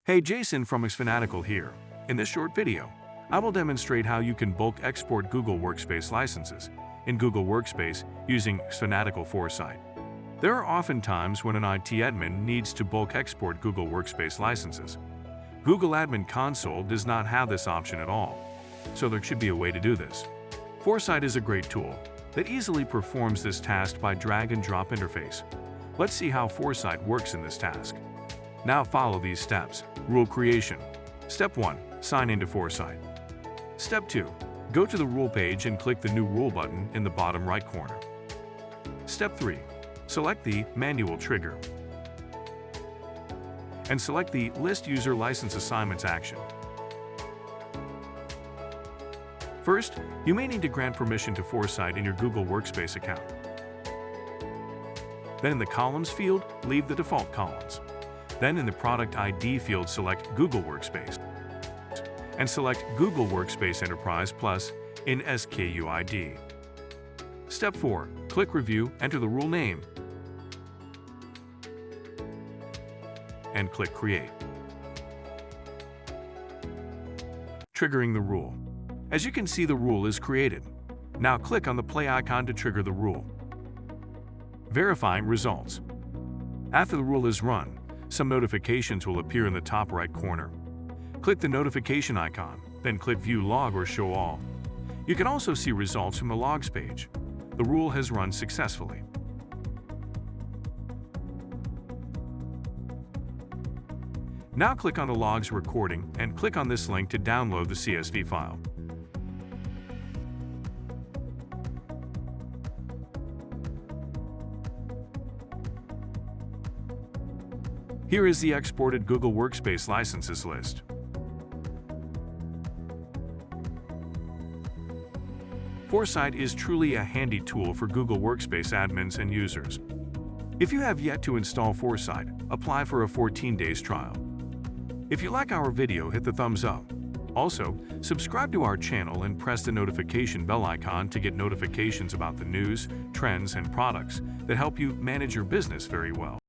Hey, Jason from Xfanatical here. In this short video, I will demonstrate how you can bulk export Google Workspace licenses in Google Workspace using Xfanatical Foresight. There are often times when an IT admin needs to bulk export Google Workspace licenses. Google Admin Console does not have this option at all, so there should be a way to do this. Foresight is a great tool that easily performs this task by drag and drop interface. Let's see how Foresight works in this task. Now follow these steps. Rule creation. Step 1. Sign into Foresight. Step 2. Go to the rule page and click the New Rule button in the bottom right corner. Step 3. Select the Manual Trigger and select the List User License Assignments action. First, you may need to grant permission to Foresight in your Google Workspace account. Then in the Columns field, leave the default columns. Then in the Product ID field, select Google Workspace and select Google Workspace Enterprise Plus in SKUID. Step 4. Click Review, enter the rule name, and click Create. Triggering the rule. As you can see, the rule is created. Now click on the play icon to trigger the rule. Verifying results. After the rule is run, some notifications will appear in the top right corner. Click the notification icon, then click View Log or Show All. You can also see results from the Logs page. The rule has run successfully. Now click on the Logs recording and click on this link to download the CSV file. Here is the exported Google Workspace licenses list. Foresight is truly a handy tool for Google Workspace admins and users. If you have yet to install Foresight, apply for a 14 days trial. If you like our video, hit the thumbs up. Also, subscribe to our channel and press the notification bell icon to get notifications about the news, trends, and products that help you manage your business very well.